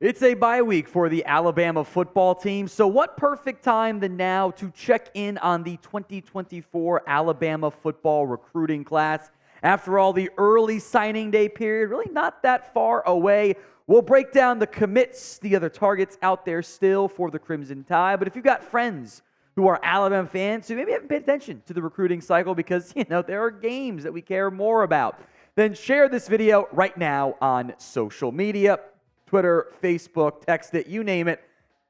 It's a bye week for the Alabama football team, so what perfect time than now to check in on the 2024 Alabama football recruiting class. After all, the early signing day period, really not that far away. We'll break down the commits, the other targets out there still for the Crimson Tide, but if you've got friends who are Alabama fans who maybe haven't paid attention to the recruiting cycle because, there are games that we care more about, then share this video right now on social media. Twitter, Facebook, text it, you name it,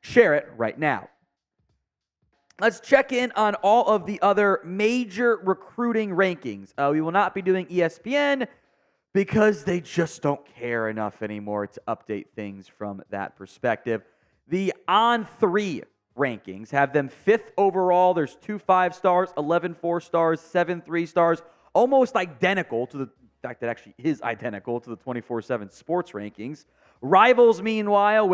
share it right now. Let's check in on all of the other major recruiting rankings. We will not be doing ESPN because they just don't care enough anymore to update things from that perspective. The On3 rankings have them 5th overall. There's 2 5-stars, 11 4-stars, 7 3-stars, almost identical to the fact that actually is identical to the 24/7 sports rankings. Rivals, meanwhile,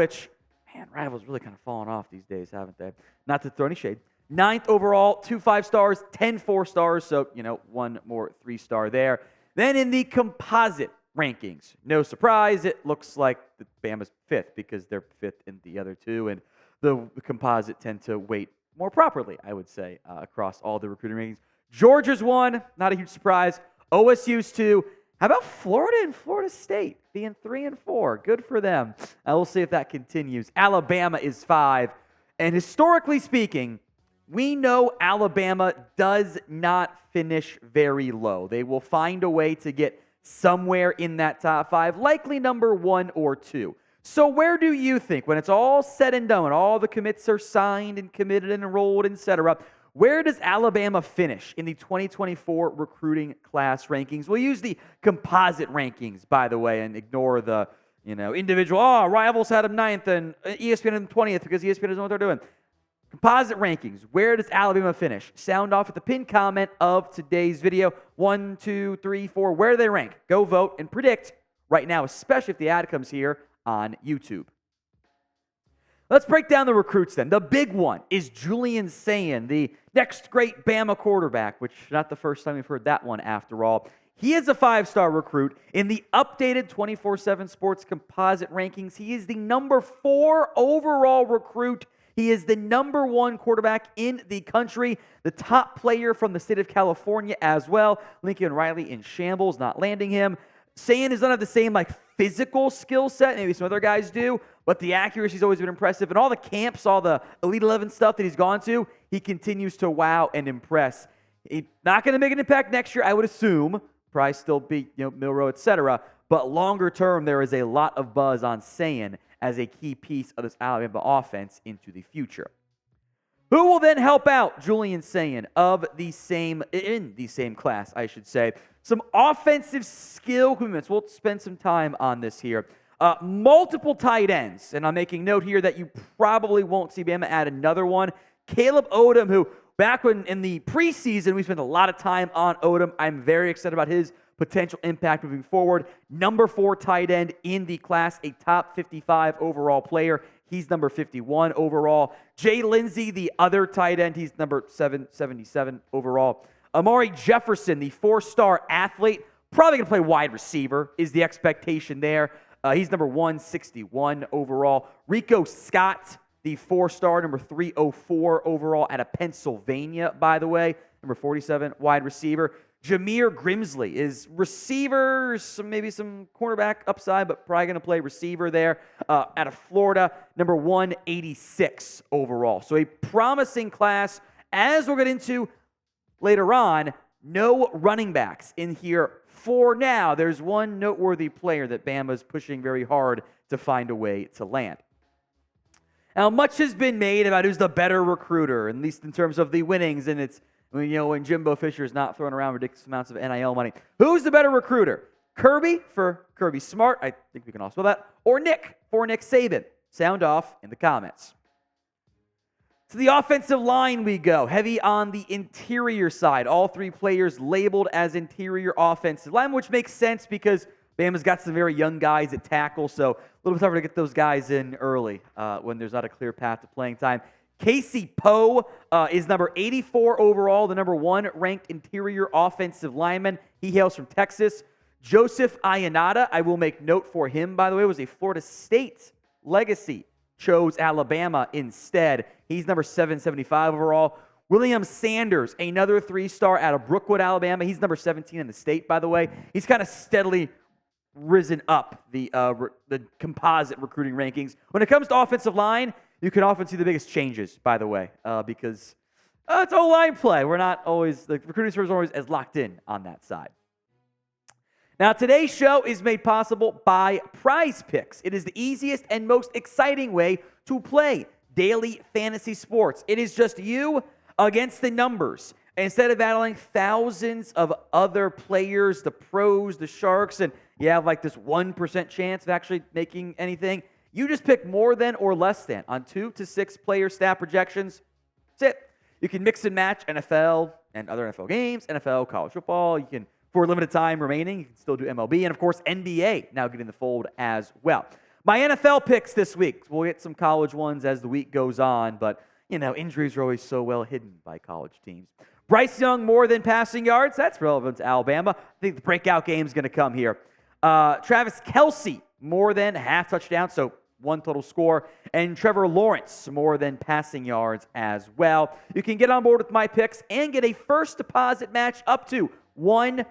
Rivals really kind of fallen off these days, haven't they? Not to throw any shade. 9th overall, 2 5-stars, 10 4-stars, so, 1 more 3-star there. Then in the composite rankings, no surprise, it looks like the Bama's 5th because they're 5th in the other two, and the composite tend to weight more properly, I would say, across all the recruiting rankings. Georgia's 1, not a huge surprise. OSU's 2. How about Florida and Florida State being 3 and 4? Good for them. We'll see if that continues. Alabama is 5. And historically speaking, we know Alabama does not finish very low. They will find a way to get somewhere in that top 5, likely number 1 or 2. So where do you think, when it's all said and done, when all the commits are signed and committed and enrolled, etc., where does Alabama finish in the 2024 recruiting class rankings? We'll use the composite rankings, by the way, and ignore the, individual, Rivals had them 9th and ESPN had them 20th because ESPN doesn't know what they're doing. Composite rankings, where does Alabama finish? Sound off at the pinned comment of today's video. 1, 2, 3, 4, where do they rank? Go vote and predict right now, especially if the ad comes here on YouTube. Let's break down the recruits then. The big one is Julian Sayin, the next great Bama quarterback, which not the first time we've heard that one after all. He is a 5-star recruit. In the updated 24/7 Sports composite rankings, he is the number 4 overall recruit. He is the number 1 quarterback in the country, the top player from the state of California as well. Lincoln Riley in shambles, not landing him. Sayin does not have the same physical skill set, maybe some other guys do, but the accuracy's always been impressive. And all the camps, all the Elite 11 stuff that he's gone to, he continues to wow and impress. He's not going to make an impact next year, I would assume. Probably still beat Milroe, etc. But longer term, there is a lot of buzz on Sayin as a key piece of this Alabama offense into the future. Who will then help out Julian Sayin in the same class, I should say? Some offensive skill commitments. We'll spend some time on this here. Multiple tight ends, and I'm making note here that you probably won't see Bama add another one. Caleb Odom, who back when in the preseason we spent a lot of time on Odom. I'm very excited about his potential impact moving forward. Number 4 tight end in the class, a top 55 overall player. He's number 51 overall. Jay Lindsey, the other tight end, he's number 777 overall. Amari Jefferson, the 4-star athlete, probably going to play wide receiver is the expectation there. He's number 161 overall. Rico Scott, the 4-star, number 304 overall out of Pennsylvania, by the way. Number 47 wide receiver. Jameer Grimsley is receiver, maybe some cornerback upside, but probably going to play receiver there out of Florida, number 186 overall. So a promising class. As we'll get into later on, no running backs in here for now. There's one noteworthy player that Bama's pushing very hard to find a way to land. Now, much has been made about who's the better recruiter, at least in terms of the winnings, and it's, when Jimbo Fisher is not throwing around ridiculous amounts of NIL money. Who's the better recruiter? Kirby for Kirby Smart, I think we can all spell that, or Nick for Nick Saban? Sound off in the comments. To the offensive line we go. Heavy on the interior side. All 3 players labeled as interior offensive line, which makes sense because Bama's got some very young guys at tackle, so a little bit tougher to get those guys in early when there's not a clear path to playing time. Casey Poe is number 84 overall, the number 1 ranked interior offensive lineman. He hails from Texas. Joseph Ionata, I will make note for him, by the way, was a Florida State Legacy chose Alabama instead. He's number 775 overall. William Sanders, another 3-star out of Brookwood, Alabama. He's number 17 in the state, by the way. He's kind of steadily risen up the composite recruiting rankings. When it comes to offensive line, you can often see the biggest changes, by the way, because it's O-line play. We're not always, the recruiting service is always as locked in on that side. Now, today's show is made possible by Prize Picks. It is the easiest and most exciting way to play daily fantasy sports. It is just you against the numbers. Instead of battling thousands of other players, the pros, the sharks, and you have like this 1% chance of actually making anything, you just pick more than or less than on 2 to 6 player stat projections. That's it. You can mix and match NFL and other NFL games, NFL, college football. You can, for a limited time remaining, you can still do MLB, and of course NBA now getting the fold as well. My NFL picks this week. We'll get some college ones as the week goes on, but injuries are always so well hidden by college teams. Bryce Young more than passing yards. That's relevant to Alabama. I think the breakout game is going to come here. Travis Kelce more than half touchdown, so 1 total score. And Trevor Lawrence more than passing yards as well. You can get on board with my picks and get a first deposit match up to $100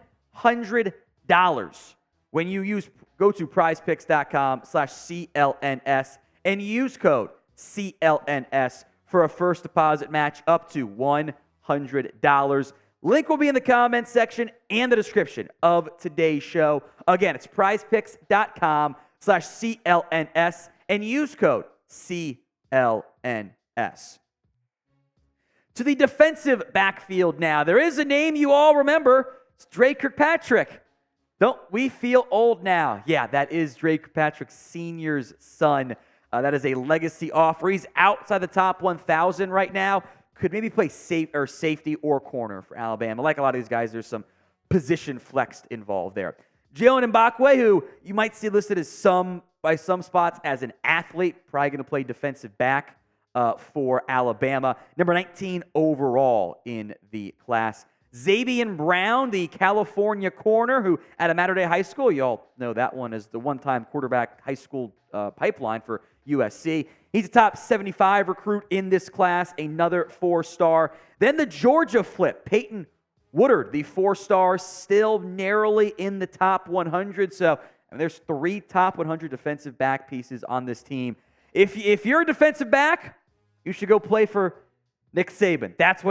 when you go to prizepicks.com/CLNS and use code CLNS for a first deposit match up to $100. Link will be in the comments section and the description of today's show. Again, it's prizepicks.com/CLNS and use code CLNS. To the defensive backfield now. There is a name you all remember. It's Dre Kirkpatrick. Don't we feel old now? Yeah, that is Dre Kirkpatrick Sr.'s son. That is a legacy offer. He's outside the top 1,000 right now. Could maybe play safety or corner for Alabama. Like a lot of these guys, there's some position flexed involved there. Jaylen Mbakwe, who you might see listed as by some spots as an athlete, probably going to play defensive back for Alabama. Number 19 overall in the class. Xavier Brown, the California corner, who at a Mater Dei High School, you all know that one as the one-time quarterback high school pipeline for USC. He's a top 75 recruit in this class, another 4-star. Then the Georgia flip, Peyton Woodard, the 4-star, still narrowly in the top 100. So there's 3 top 100 defensive back pieces on this team. If you're a defensive back, you should go play for Nick Saban. That's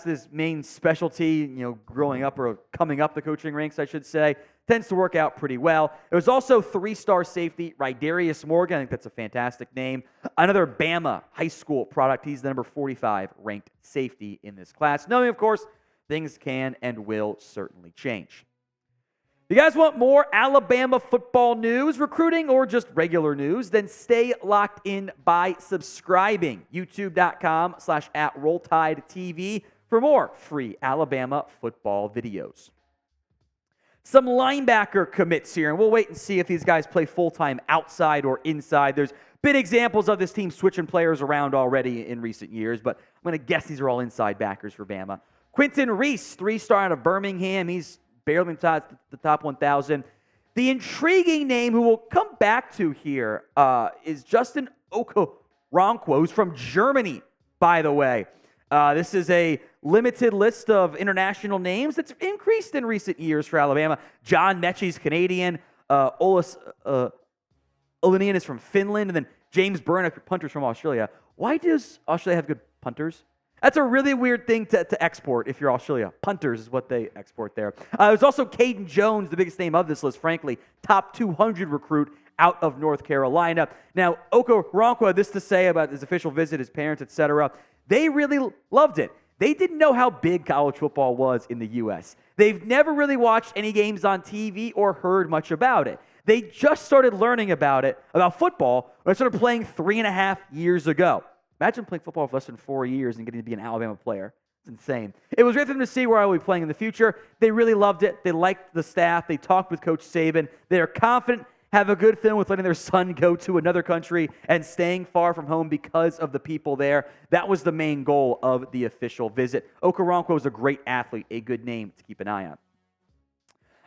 his main specialty, growing up or coming up the coaching ranks, I should say. Tends to work out pretty well. There's also 3-star safety, Rydarius Morgan. I think that's a fantastic name. Another Bama high school product. He's the number 45 ranked safety in this class. Knowing, of course, things can and will certainly change. If you guys want more Alabama football news, recruiting, or just regular news, then stay locked in by subscribing. YouTube.com/@RollTideTV for more free Alabama football videos. Some linebacker commits here, and we'll wait and see if these guys play full-time outside or inside. There's been examples of this team switching players around already in recent years, but I'm going to guess these are all inside backers for Bama. Quentin Reese, 3-star out of Birmingham. He's barely inside the top 1,000. The intriguing name who we'll come back to here is Justin Okoronkwo, who's from Germany, by the way. This is a limited list of international names that's increased in recent years for Alabama. John Mechie's Canadian. Olas Olinian is from Finland. And then James Byrne, punters from Australia. Why does Australia have good punters? That's a really weird thing to export if you're Australia. Punters is what they export there. There's also Caden Jones, the biggest name of this list, frankly. Top 200 recruit out of North Carolina. Now, Okoronkwo had this to say about his official visit, his parents, etc. They really loved it. They didn't know how big college football was in the U.S. They've never really watched any games on TV or heard much about it. They just started learning about football, when I started playing 3.5 years ago. Imagine playing football for less than 4 years and getting to be an Alabama player. It's insane. It was great for them to see where I will be playing in the future. They really loved it. They liked the staff. They talked with Coach Saban. They are confident, have a good feeling with letting their son go to another country and staying far from home because of the people there. That was the main goal of the official visit. Okoronkwo is a great athlete, a good name to keep an eye on.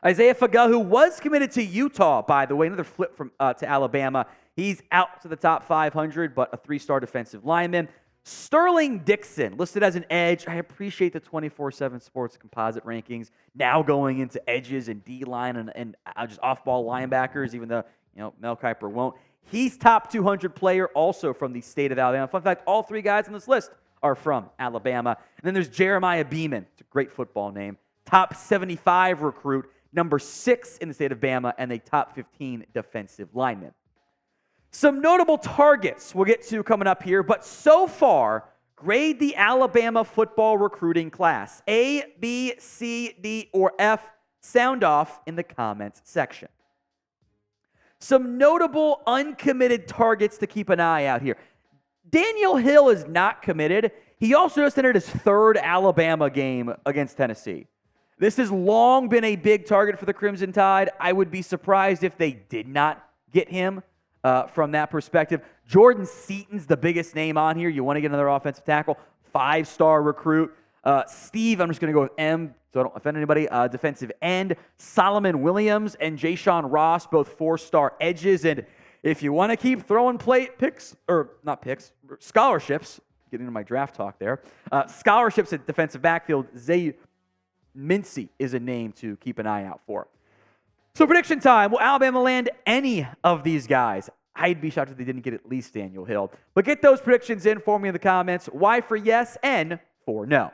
Isaiah Faga, who was committed to Utah, by the way, another flip to Alabama. He's out to the top 500, but a 3-star defensive lineman. Sterling Dixon, listed as an edge. I appreciate the 24/7 Sports composite rankings now going into edges and D-line and just off-ball linebackers, even though Mel Kiper won't. He's top 200 player, also from the state of Alabama. Fun fact, all 3 guys on this list are from Alabama. And then there's Jeremiah Beeman. It's a great football name. Top 75 recruit, number 6 in the state of Bama, and a top 15 defensive lineman. Some notable targets we'll get to coming up here, but so far, grade the Alabama football recruiting class. A, B, C, D, or F. Sound off in the comments section. Some notable uncommitted targets to keep an eye out here. Daniel Hill is not committed. He also just entered his 3rd Alabama game against Tennessee. This has long been a big target for the Crimson Tide. I would be surprised if they did not get him from that perspective. Jordan Seaton's the biggest name on here. You want to get another offensive tackle. 5-star recruit. Steve, I'm just going to go with M, so I don't offend anybody. Defensive end. Solomon Williams and Jayshon Ross, both 4-star edges. And if you want to keep throwing scholarships, getting into my draft talk there, scholarships at defensive backfield, Zay Mincy is a name to keep an eye out for. So prediction time. Will Alabama land any of these guys? I'd be shocked if they didn't get at least Daniel Hill. But get those predictions in for me in the comments. Y for yes, N for no.